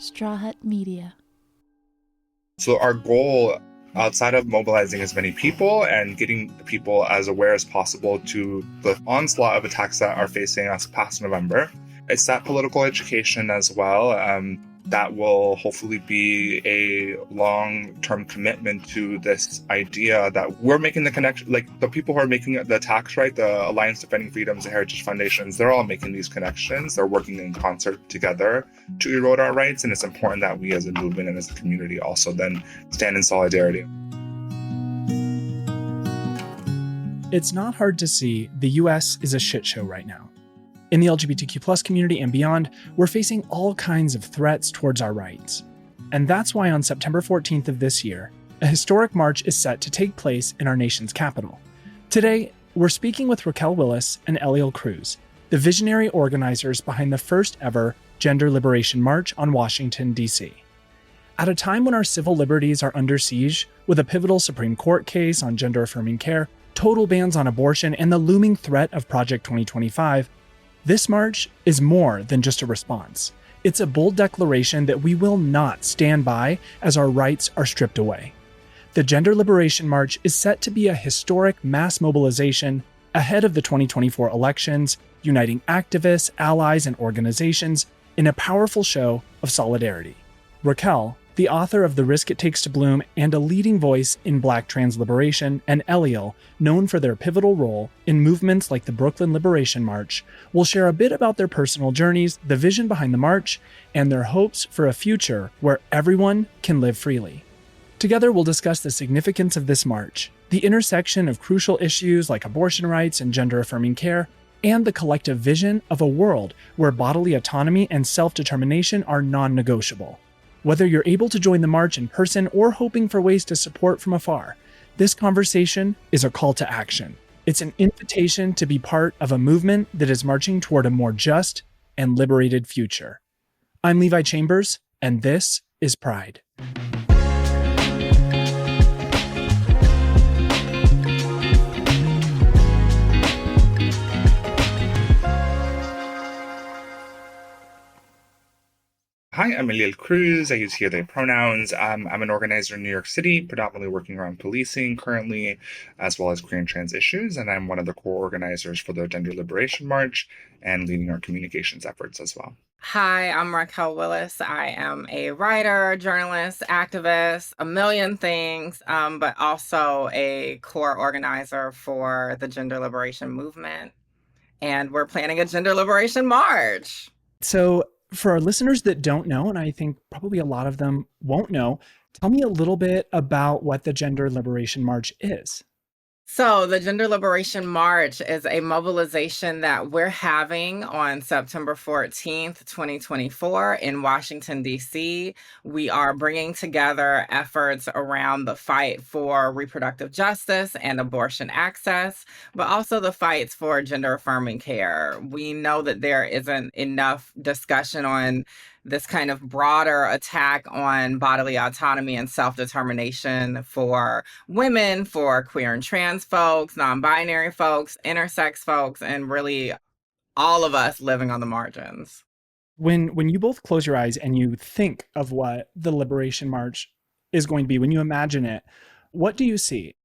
Straw Hut Media. So our goal, outside of mobilizing as many people and getting people as aware as possible to the onslaught of attacks that are facing us past November, is that political education as well. That will hopefully be a long-term commitment to this idea that we're making the connection, like the people who are making the attacks, right? The Alliance Defending Freedoms, the Heritage Foundations, they're all making these connections. They're working in concert together to erode our rights. And it's important that we as a movement and as a community also then stand in solidarity. It's not hard to see the US is a shit show right now. In the LGBTQ+ community and beyond, we're facing all kinds of threats towards our rights. And that's why on September 14th of this year, a historic march is set to take place in our nation's capital. Today, we're speaking with Raquel Willis and Eliel Cruz, the visionary organizers behind the first ever Gender Liberation March on Washington, D.C. At a time when our civil liberties are under siege, with a pivotal Supreme Court case on gender-affirming care, total bans on abortion, and the looming threat of Project 2025, this march is more than just a response. It's a bold declaration that we will not stand by as our rights are stripped away. The Gender Liberation March is set to be a historic mass mobilization ahead of the 2024 elections, uniting activists, allies, and organizations in a powerful show of solidarity. Raquel, the author of The Risk It Takes to Bloom and a leading voice in Black trans liberation, and Eliel, known for their pivotal role in movements like the Brooklyn Liberation March, will share a bit about their personal journeys, the vision behind the march, and their hopes for a future where everyone can live freely. Together, we'll discuss the significance of this march, the intersection of crucial issues like abortion rights and gender-affirming care, and the collective vision of a world where bodily autonomy and self-determination are non-negotiable. Whether you're able to join the march in person or hoping for ways to support from afar, this conversation is a call to action. It's an invitation to be part of a movement that is marching toward a more just and liberated future. I'm Levi Chambers, and this is Pride. Hi, I'm Eliel Cruz. I use he, they pronouns. I'm an organizer in New York City, predominantly working around policing currently, as well as queer and trans issues. And I'm one of the core organizers for the Gender Liberation March and leading our communications efforts as well. Hi, I'm Raquel Willis. I am a writer, journalist, activist, a million things, but also a core organizer for the Gender Liberation Movement. And we're planning a Gender Liberation March. So, for our listeners that don't know, and I think probably a lot of them won't know, tell me a little bit about what the Gender Liberation March is. So the Gender Liberation March is a mobilization that we're having on September 14th, 2024 in Washington, D.C. We are bringing together efforts around the fight for reproductive justice and abortion access, but also the fights for gender-affirming care. We know that there isn't enough discussion on this kind of broader attack on bodily autonomy and self-determination for women, for queer and trans folks, non-binary folks, intersex folks, and really all of us living on the margins. When you both close your eyes and you think of what the Liberation March is going to be, when you imagine it, what do you see?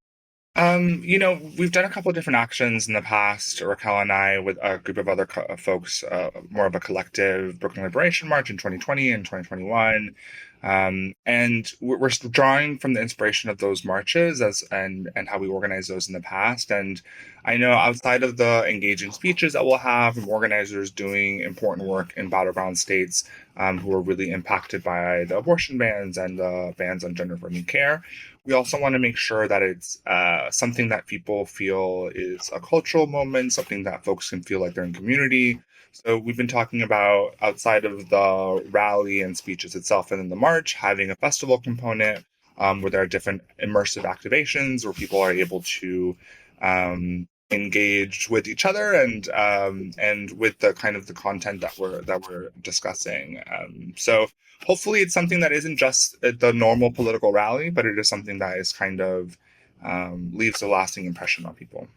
We've done a couple of different actions in the past, Raquel and I, with a group of other folks, more of a collective Brooklyn Liberation March in 2020 and 2021. And we're drawing from the inspiration of those marches and how we organized those in the past. And I know outside of the engaging speeches that we'll have from organizers doing important work in battleground states who are really impacted by the abortion bans and the bans on gender-affirming care, we also want to make sure that it's something that people feel is a cultural moment, something that folks can feel like they're in community. So we've been talking about, outside of the rally and speeches itself and in the march, having a festival component where there are different immersive activations where people are able to engage with each other and with the kind of the content that we're discussing. So hopefully it's something that isn't just the normal political rally, but it is something that is kind of leaves a lasting impression on people.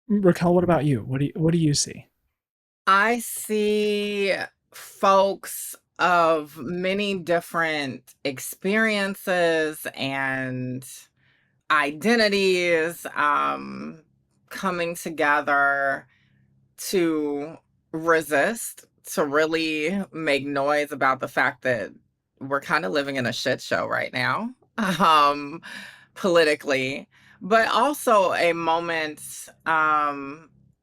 Raquel, what about you? What do you see? I see folks of many different experiences and identities coming together to resist, to really make noise about the fact that we're kind of living in a shit show right now, um, politically, but also a moment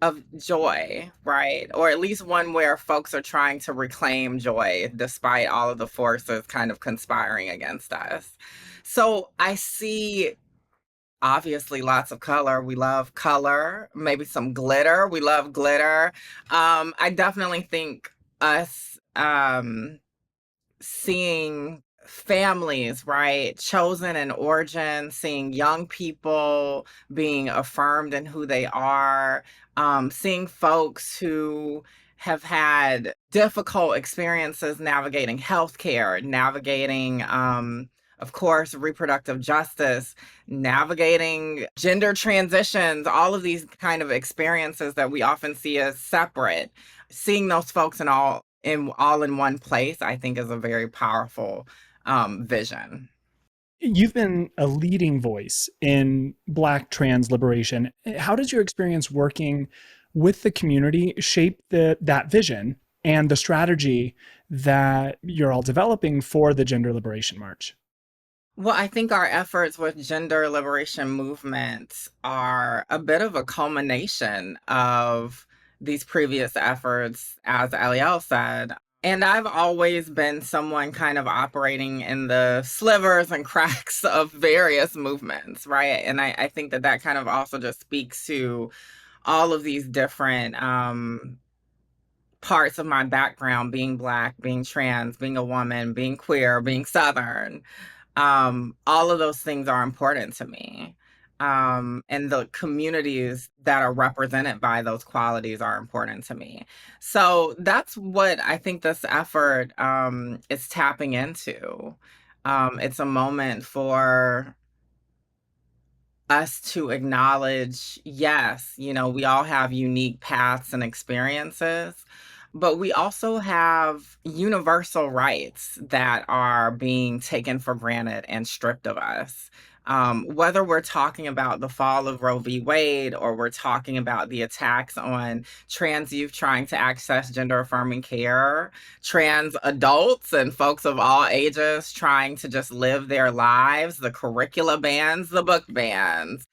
of joy, right? Or at least one where folks are trying to reclaim joy despite all of the forces kind of conspiring against us. So I see obviously lots of color. We love color, maybe some glitter. We love glitter. I definitely think us seeing families, right, chosen in origin, seeing young people being affirmed in who they are, seeing folks who have had difficult experiences navigating healthcare, navigating, of course, reproductive justice, navigating gender transitions, all of these kind of experiences that we often see as separate. Seeing those folks all in one place, I think, is a very powerful vision. You've been a leading voice in Black trans liberation. How does your experience working with the community shape that vision and the strategy that you're all developing for the Gender Liberation March? Well, I think our efforts with gender liberation movements are a bit of a culmination of these previous efforts, as Eliel said. And I've always been someone kind of operating in the slivers and cracks of various movements, right? And I think that that kind of also just speaks to all of these different parts of my background, being Black, being trans, being a woman, being queer, being Southern. All of those things are important to me. And the communities that are represented by those qualities are important to me. So that's what I think this effort is tapping into. It's a moment for us to acknowledge, yes, we all have unique paths and experiences, but we also have universal rights that are being taken for granted and stripped of us. Whether we're talking about the fall of Roe v. Wade, or we're talking about the attacks on trans youth trying to access gender affirming care, trans adults and folks of all ages trying to just live their lives, the curricula bans, the book bans,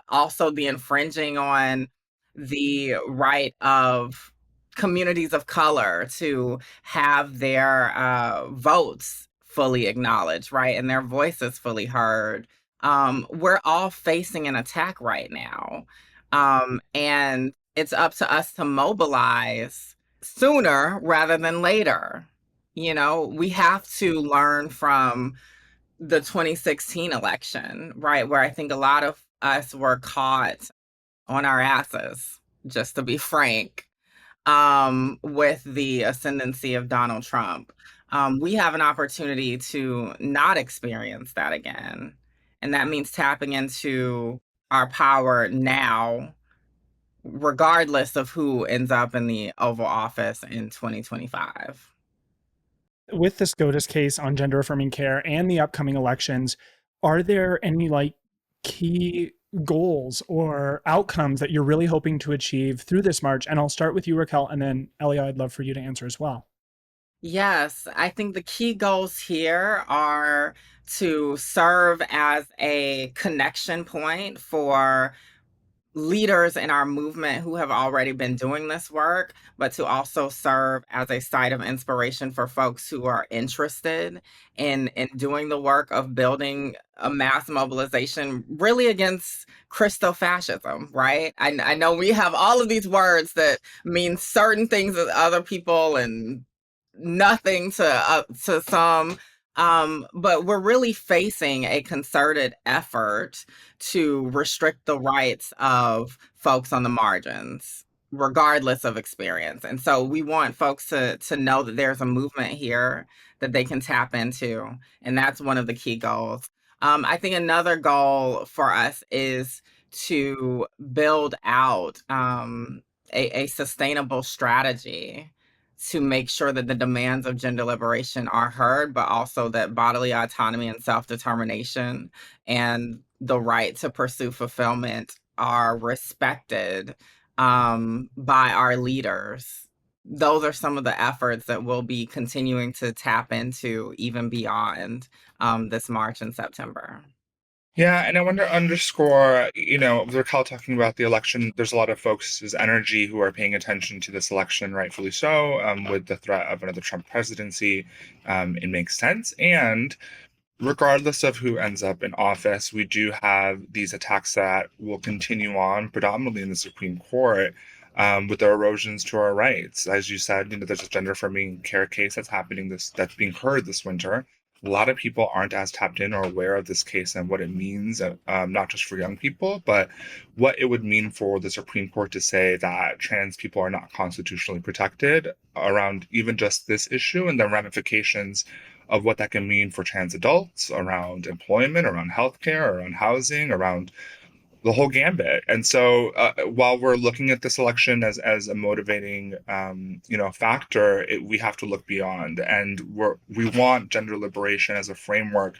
also the infringing on the right of communities of color to have their votes fully acknowledged, right? And their voices fully heard. We're all facing an attack right now. And it's up to us to mobilize sooner rather than later. We have to learn from the 2016 election, right? Where I think a lot of us were caught on our asses, just to be frank, with the ascendancy of Donald Trump. We have an opportunity to not experience that again. And that means tapping into our power now, regardless of who ends up in the Oval Office in 2025. With the SCOTUS case on gender affirming care and the upcoming elections, are there any key goals or outcomes that you're really hoping to achieve through this march? And I'll start with you, Raquel, and then Eliel, I'd love for you to answer as well. Yes, I think the key goals here are to serve as a connection point for leaders in our movement who have already been doing this work, but to also serve as a site of inspiration for folks who are interested in doing the work of building a mass mobilization really against Christofascism, right? I know we have all of these words that mean certain things to other people and nothing to some. But we're really facing a concerted effort to restrict the rights of folks on the margins, regardless of experience. And so we want folks to know that there's a movement here that they can tap into. And that's one of the key goals. I think another goal for us is to build out a sustainable strategy to make sure that the demands of gender liberation are heard, but also that bodily autonomy and self-determination and the right to pursue fulfillment are respected by our leaders. Those are some of the efforts that we'll be continuing to tap into even beyond this March in September. Yeah, and I want to underscore, Raquel talking about the election, there's a lot of folks' energy who are paying attention to this election, rightfully so, with the threat of another Trump presidency. It makes sense. And regardless of who ends up in office, we do have these attacks that will continue on, predominantly in the Supreme Court, with the erosions to our rights. As you said, there's a gender-affirming care case that's being heard this winter. A lot of people aren't as tapped in or aware of this case and what it means, not just for young people, but what it would mean for the Supreme Court to say that trans people are not constitutionally protected around even just this issue, and the ramifications of what that can mean for trans adults around employment, around healthcare, around housing, around the whole gambit. And so while we're looking at this election as a motivating, factor, we have to look beyond. And we want gender liberation as a framework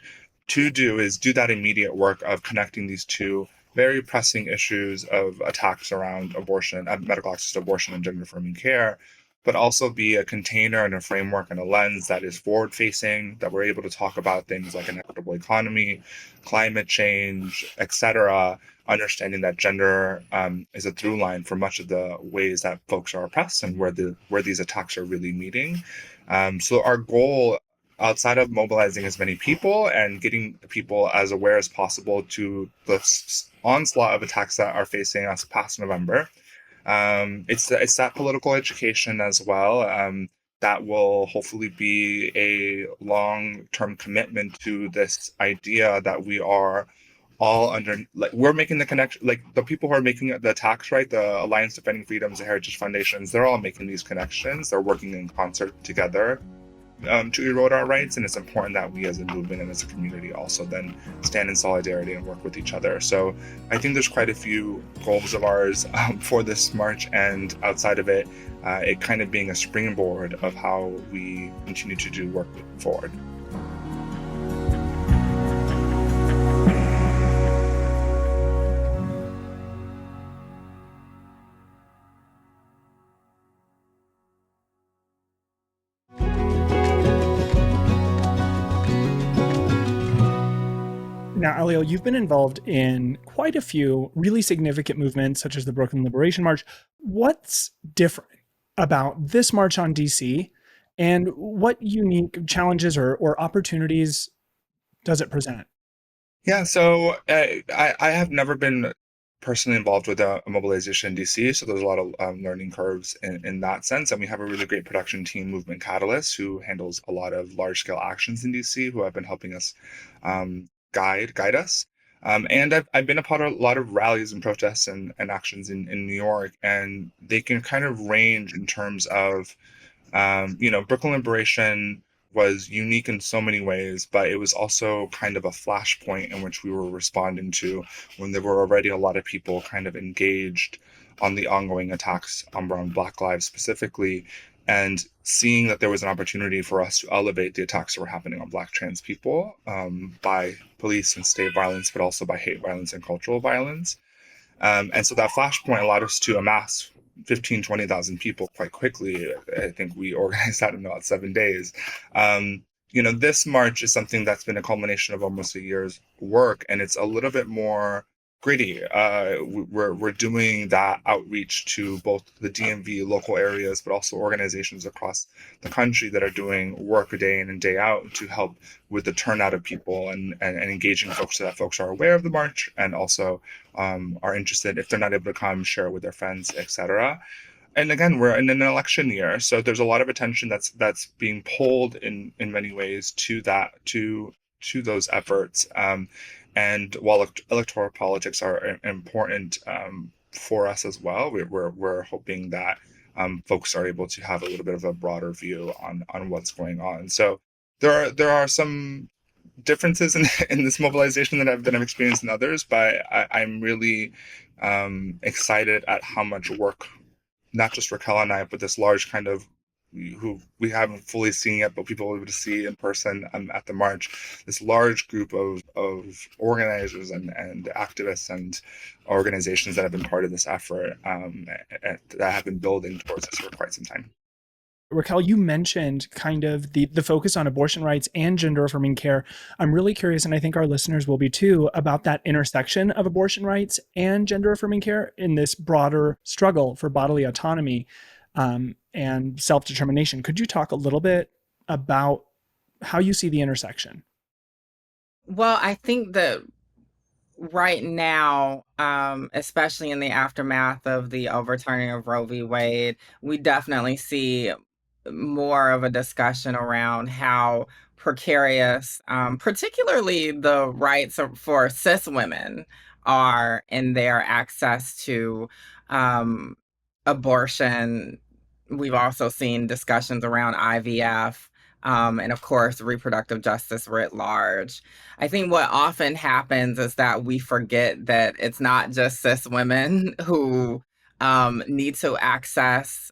to do that immediate work of connecting these two very pressing issues of attacks around abortion, medical access to abortion and gender affirming care, but also be a container and a framework and a lens that is forward facing, that we're able to talk about things like an equitable economy, climate change, etc., understanding that gender is a through line for much of the ways that folks are oppressed and where these attacks are really meeting. So our goal, outside of mobilizing as many people and getting people as aware as possible to the onslaught of attacks that are facing us past November, it's that political education as well, that will hopefully be a long-term commitment to this idea that we are all under, like, we're making the connection, like the people who are making the attacks, right? The Alliance Defending Freedoms, the Heritage Foundations, they're all making these connections. They're working in concert together to erode our rights, and it's important that we as a movement and as a community also then stand in solidarity and work with each other. So I think there's quite a few goals of ours for this march, and outside of it, it kind of being a springboard of how we continue to do work forward. Now, Eliel, you've been involved in quite a few really significant movements, such as the Brooklyn Liberation March. What's different about this march on DC, and what unique challenges or opportunities does it present? Yeah, so I have never been personally involved with a mobilization in DC, so there's a lot of learning curves in that sense. And we have a really great production team, Movement Catalyst, who handles a lot of large-scale actions in DC, who have been helping us guide us. And I've been a part of a lot of rallies and protests and actions in New York, and they can kind of range in terms of, Brooklyn Liberation was unique in so many ways, but it was also kind of a flashpoint in which we were responding to when there were already a lot of people kind of engaged on the ongoing attacks on Black lives specifically, and seeing that there was an opportunity for us to elevate the attacks that were happening on Black trans people by police and state violence, but also by hate violence and cultural violence. And so that flashpoint allowed us to amass 15, 20,000 people quite quickly. I think we organized that in about 7 days. This march is something that's been a culmination of almost a year's work, and it's a little bit more gritty. We're doing that outreach to both the DMV local areas, but also organizations across the country that are doing work day in and day out to help with the turnout of people and engaging folks so that folks are aware of the march and also are interested, if they're not able to come, share it with their friends, etc. And again, we're in an election year, so there's a lot of attention that's being pulled in many ways to those efforts. And while electoral politics are important for us as well, we're hoping that folks are able to have a little bit of a broader view on what's going on. So there are some differences in this mobilization that I've experienced in others, but I'm really excited at how much work, not just Raquel and I, but this large kind of who we haven't fully seen yet, but people will be able to see in person at the march, this large group of organizers and activists and organizations that have been part of this effort, that have been building towards this for quite some time. Raquel, you mentioned kind of the focus on abortion rights and gender affirming care. I'm really curious, and I think our listeners will be too, about that intersection of abortion rights and gender affirming care in this broader struggle for bodily autonomy and self-determination. Could you talk a little bit about how you see the intersection? Well, I think that right now, especially in the aftermath of the overturning of Roe v. Wade, we definitely see more of a discussion around how precarious, particularly the rights for cis women are in their access to um, abortion. We've also seen discussions around IVF, and of course, reproductive justice writ large. I think what often happens is that we forget that it's not just cis women who need to access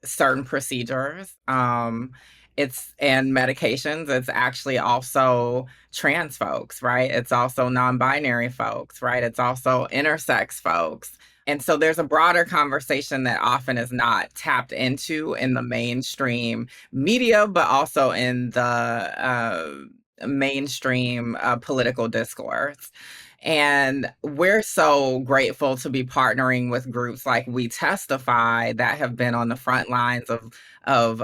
certain procedures. It's and medications. It's actually also trans folks, right? It's also non-binary folks, right? It's also intersex folks. And so there's a broader conversation that often is not tapped into in the mainstream media, but also in the mainstream political discourse. And we're so grateful to be partnering with groups like We Testify that have been on the front lines of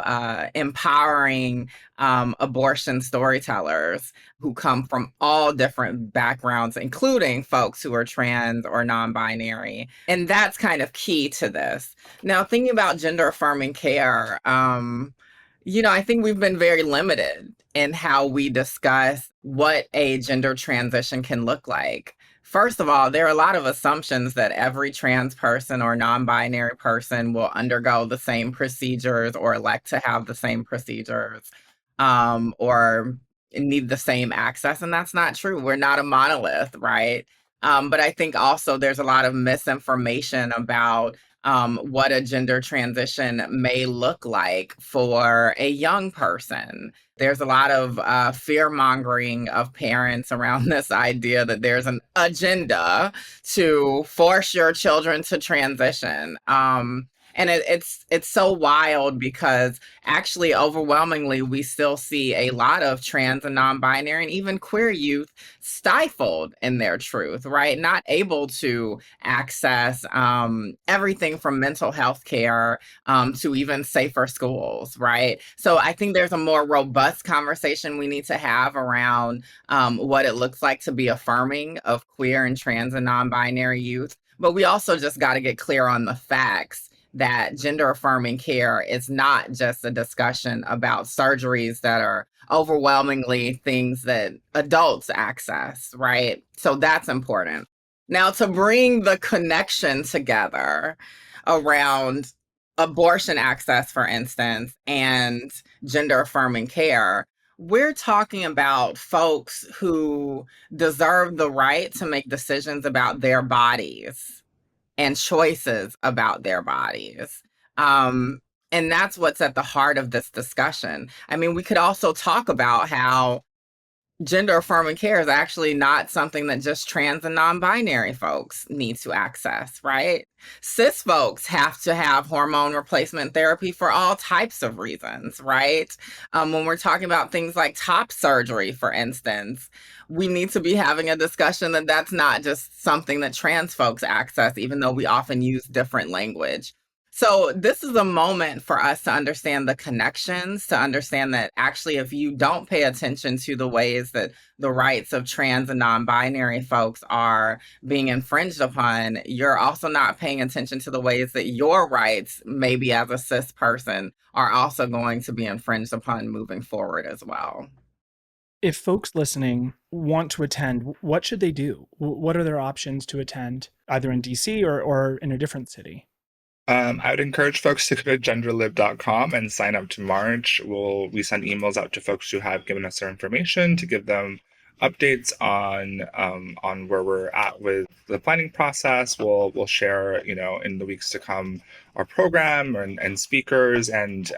empowering abortion storytellers who come from all different backgrounds, including folks who are trans or non-binary. And that's kind of key to this. Now, thinking about gender affirming care, I think we've been very limited in how we discuss what a gender transition can look like. First of all, there are a lot of assumptions that every trans person or non-binary person will undergo the same procedures or elect to have the same procedures, or need the same access. And that's not true. We're not a monolith, right? But I think also there's a lot of misinformation about what a gender transition may look like for a young person. There's a lot of fear mongering of parents around this idea that there's an agenda to force your children to transition. And it's so wild because actually overwhelmingly we still see a lot of trans and non-binary and even queer youth stifled in their truth, right? Not able to access everything from mental health care to even safer schools, right? So I think there's a more robust conversation we need to have around what it looks like to be affirming of queer and trans and non-binary youth. But we also just got to get clear on the facts that gender affirming care is not just a discussion about surgeries that are overwhelmingly things that adults access, right? So that's important. Now, to bring the connection together around abortion access, for instance, and gender affirming care, we're talking about folks who deserve the right to make decisions about their bodies and choices about their bodies. And that's what's at the heart of this discussion. I mean, we could also talk about how gender affirming care is actually not something that just trans and non-binary folks need to access, right? Cis folks have to have hormone replacement therapy for all types of reasons, right? When we're talking about things like top surgery, for instance, we need to be having a discussion that that's not just something that trans folks access, even though we often use different language. So this is a moment for us to understand the connections, to understand that actually if you don't pay attention to the ways that the rights of trans and non-binary folks are being infringed upon, you're also not paying attention to the ways that your rights, maybe as a cis person, are also going to be infringed upon moving forward as well. If folks listening want to attend, what should they do? What are their options to attend, either in DC or in a different city? I would encourage folks to go to genderlib.com and sign up to March. We send emails out to folks who have given us their information to give them updates on where we're at with the planning process. We'll share, in the weeks to come, our program and speakers, and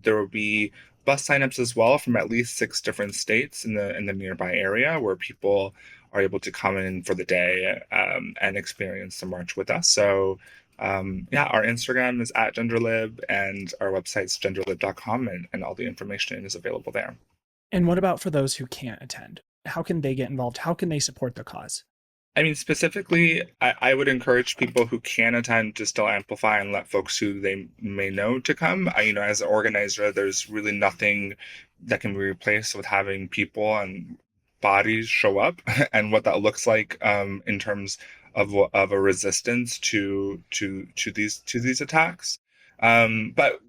there will be bus signups as well from at least 6 different states in the nearby area where people are able to come in for the day and experience the march with us. So yeah, our Instagram is at genderlib and our website's genderlib.com, and all the information is available there. And what about for those who can't attend? How can they get involved? How can they support the cause? I mean, specifically, I would encourage people who can attend to still amplify and let folks who they may know to come. As an organizer, there's really nothing that can be replaced with having people and bodies show up and what that looks like in terms of a resistance to these attacks. But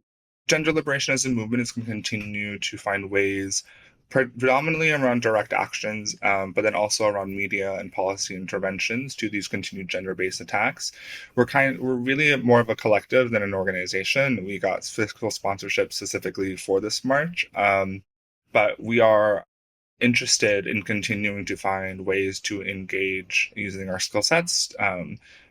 gender liberation as a movement is going to continue to find ways predominantly around direct actions, but then also around media and policy interventions to these continued gender-based attacks. We're really more of a collective than an organization. We got fiscal sponsorship specifically for this march, but we are interested in continuing to find ways to engage using our skill sets,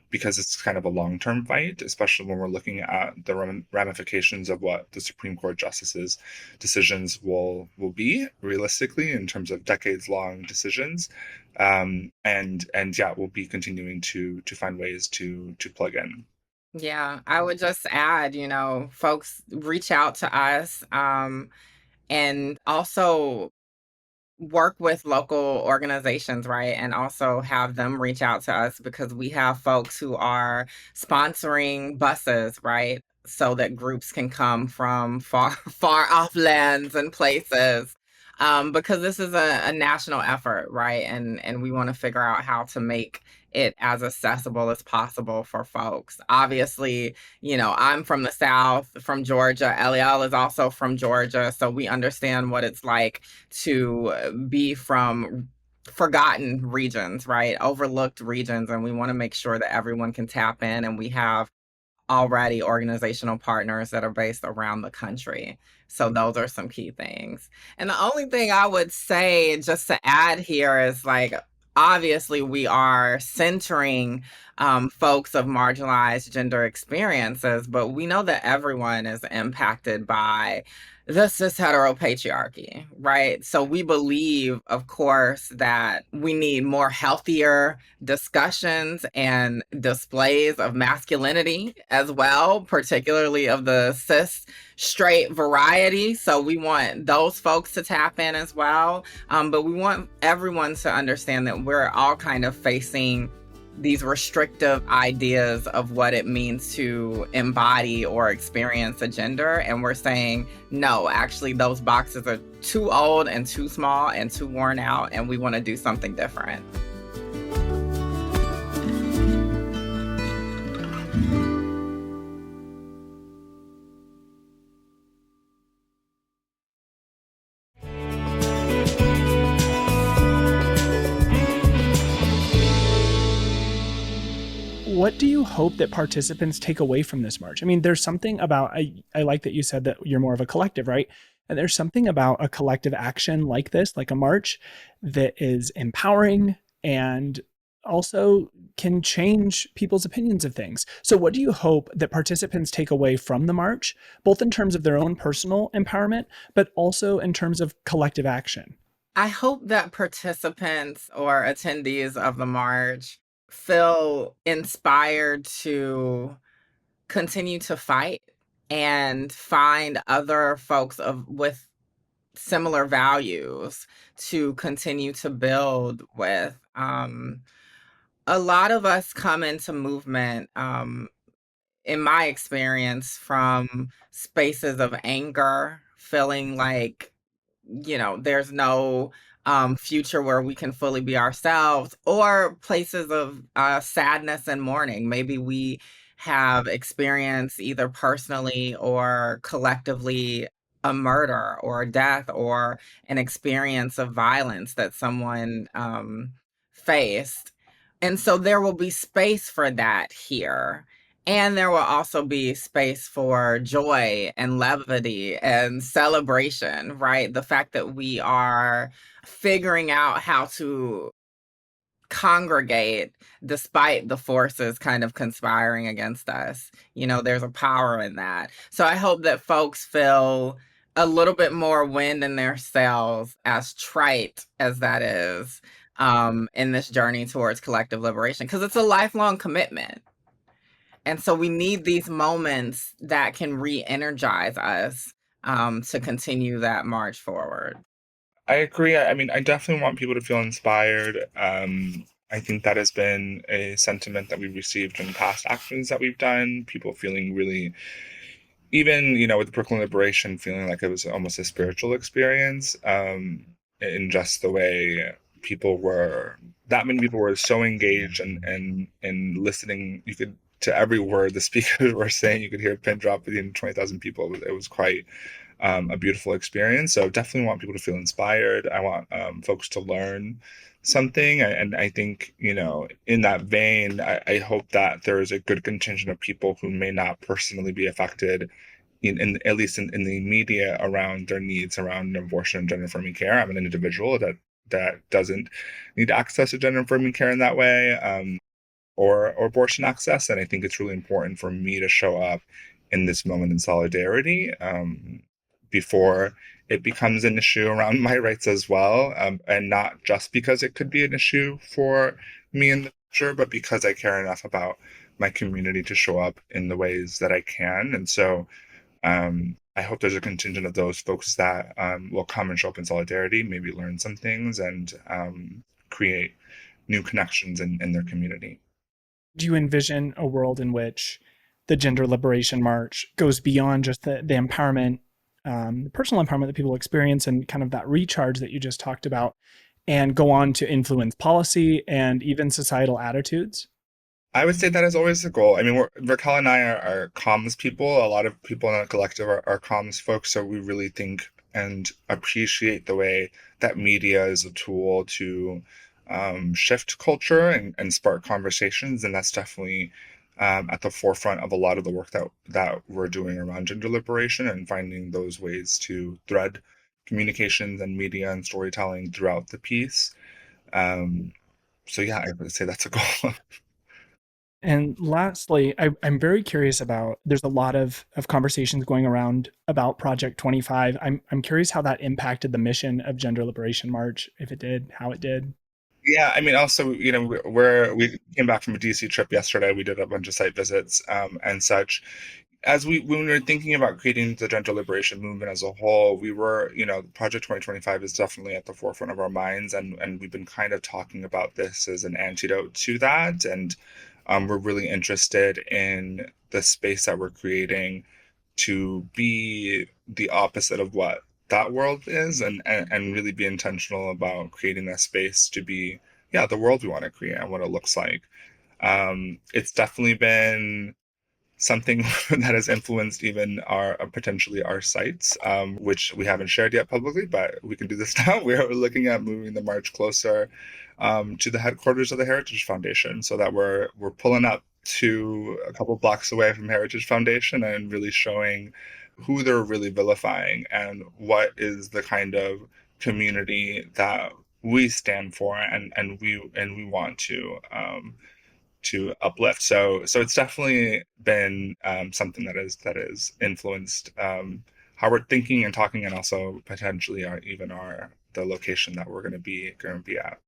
because it's kind of a long-term fight, especially when we're looking at the ramifications of what the Supreme Court justices' decisions will be realistically in terms of decades-long decisions. And yeah, we'll be continuing to find ways to plug in. Yeah, I would just add, folks reach out to us, and also work with local organizations, right? And also have them reach out to us, because we have folks who are sponsoring buses, right? So that groups can come from far, far off lands and places. Because this is a national effort, right? And we want to figure out how to make it as accessible as possible for folks. Obviously, I'm from the South, from Georgia. Eliel is also from Georgia. So we understand what it's like to be from forgotten regions, right? Overlooked regions. And we want to make sure that everyone can tap in. And we have already organizational partners that are based around the country. So those are some key things. And the only thing I would say, just to add here, is like, obviously we are centering folks of marginalized gender experiences, but we know that everyone is impacted by the cis heteropatriarchy, right? So we believe, of course, that we need more healthier discussions and displays of masculinity as well, particularly of the cis straight variety. So we want those folks to tap in as well. But we want everyone to understand that we're all kind of facing these restrictive ideas of what it means to embody or experience a gender. And we're saying, no, actually, those boxes are too old and too small and too worn out, and we want to do something different. What do you hope that participants take away from this march? I mean, there's something about, I like that you said that you're more of a collective, right? And there's something about a collective action like this, like a march, that is empowering and also can change people's opinions of things. So what do you hope that participants take away from the march, both in terms of their own personal empowerment, but also in terms of collective action? I hope that participants or attendees of the march feel inspired to continue to fight and find other folks with similar values to continue to build with. A lot of us come into movement, in my experience, from spaces of anger, feeling like, there's no future where we can fully be ourselves, or places of sadness and mourning. Maybe we have experienced, either personally or collectively, a murder or a death or an experience of violence that someone faced. And so there will be space for that here. And there will also be space for joy and levity and celebration, right? The fact that we are figuring out how to congregate despite the forces kind of conspiring against us. There's a power in that. So I hope that folks feel a little bit more wind in their sails, as trite as that is, in this journey towards collective liberation, because it's a lifelong commitment. And so we need these moments that can re-energize us, to continue that march forward. I agree. I mean, I definitely want people to feel inspired. I think that has been a sentiment that we've received in past actions that we've done. People feeling really, even with Brooklyn Liberation, feeling like it was almost a spiritual experience. In just the way that many people were so engaged and listening. You could to every word the speakers were saying. You could hear a pin drop within 20,000 people. It was quite a beautiful experience. So definitely want people to feel inspired. I want folks to learn something. And I think, in that vein, I hope that there is a good contingent of people who may not personally be affected at least in the media around their needs around abortion and gender affirming care. I'm an individual that doesn't need access to gender affirming care in that way. Or abortion access. And I think it's really important for me to show up in this moment in solidarity before it becomes an issue around my rights as well. And not just because it could be an issue for me in the future, but because I care enough about my community to show up in the ways that I can. And so I hope there's a contingent of those folks that will come and show up in solidarity, maybe learn some things and create new connections in their community. Do you envision a world in which the Gender Liberation March goes beyond just the empowerment, the personal empowerment that people experience and kind of that recharge that you just talked about, and go on to influence policy and even societal attitudes? I would say that is always the goal. I mean, Raquel and I are comms people. A lot of people in the collective are comms folks. So we really think and appreciate the way that media is a tool to shift culture and spark conversations. And that's definitely at the forefront of a lot of the work that we're doing around gender liberation and finding those ways to thread communications and media and storytelling throughout the piece. So yeah, I would say that's a goal. And lastly, I'm very curious about, there's a lot of conversations going around about Project 25. I'm curious how that impacted the mission of Gender Liberation March, if it did, how it did. Yeah, I mean, also, we came back from a DC trip yesterday. We did a bunch of site visits and such. When we were thinking about creating the gender liberation movement as a whole, we were, Project 2025 is definitely at the forefront of our minds, and we've been kind of talking about this as an antidote to that. And we're really interested in the space that we're creating to be the opposite of what that world is and really be intentional about creating that space to be the world we want to create and what it looks like. It's definitely been something that has influenced even our potentially our sites, which we haven't shared yet publicly, but we can do this now. We're looking at moving the march closer to the headquarters of the Heritage Foundation, so that we're pulling up to a couple blocks away from Heritage Foundation and really showing who they're really vilifying and what is the kind of community that we stand for and we want to uplift. So it's definitely been something that is influenced how we're thinking and talking, and also potentially the location that we're going to be at.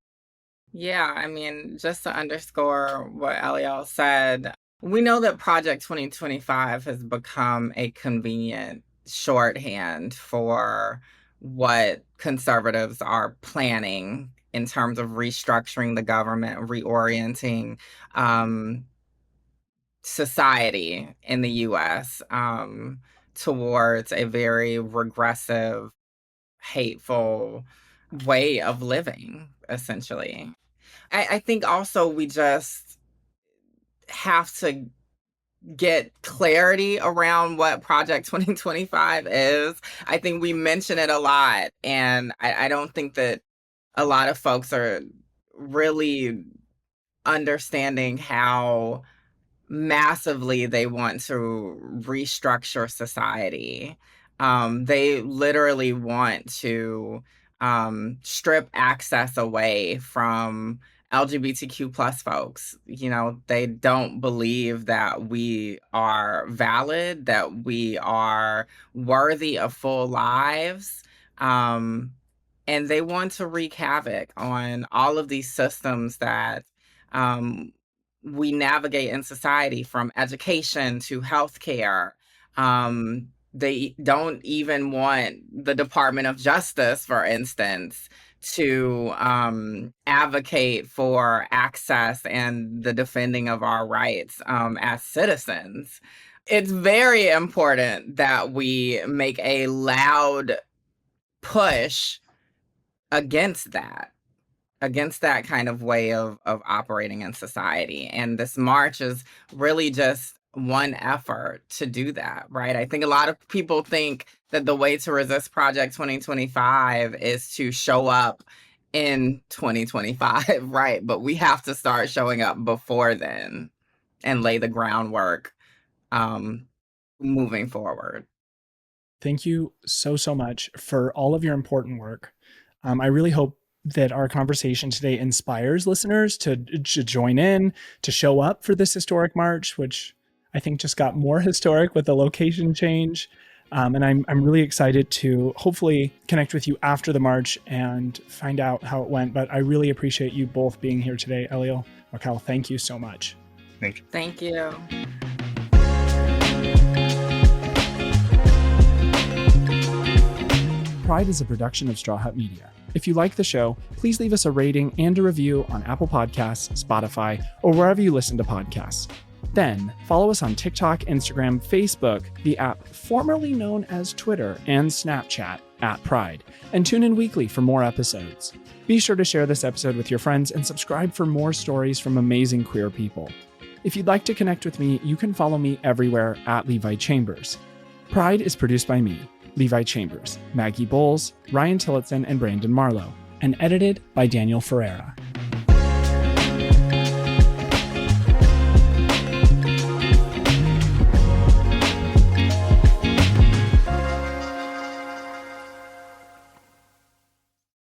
Yeah, I mean, just to underscore what Eliel said, we know that Project 2025 has become a convenient shorthand for what conservatives are planning in terms of restructuring the government, reorienting society in the US, towards a very regressive, hateful way of living, essentially. I think also we just have to get clarity around what Project 2025 is. I think we mention it a lot, and I don't think that a lot of folks are really understanding how massively they want to restructure society. They literally want to strip access away from LGBTQ plus folks. You know, they don't believe that we are valid, that we are worthy of full lives. And they want to wreak havoc on all of these systems that we navigate in society, from education to healthcare. They don't even want the Department of Justice, for instance, to advocate for access and the defending of our rights as citizens. It's very important that we make a loud push against that kind of way of operating in society. And this march is really just one effort to do that, right? I think a lot of people think that the way to resist Project 2025 is to show up in 2025, right? But we have to start showing up before then and lay the groundwork moving forward. Thank you so much for all of your important work. I really hope that our conversation today inspires listeners to join in, to show up for this historic march, which I think just got more historic with the location change. And I'm really excited to hopefully connect with you after the march and find out how it went. But I really appreciate you both being here today. Eliel, Raquel, thank you so much. Thank you. Thank you. Pride is a production of Straw Hut Media. If you like the show, please leave us a rating and a review on Apple Podcasts, Spotify, or wherever you listen to podcasts. Then, follow us on TikTok, Instagram, Facebook, the app formerly known as Twitter, and Snapchat @Pride, and tune in weekly for more episodes. Be sure to share this episode with your friends and subscribe for more stories from amazing queer people. If you'd like to connect with me, you can follow me everywhere @Levi Chambers. Pride is produced by me, Levi Chambers, Maggie Bowles, Ryan Tillotson, and Brandon Marlowe, and edited by Daniel Ferreira.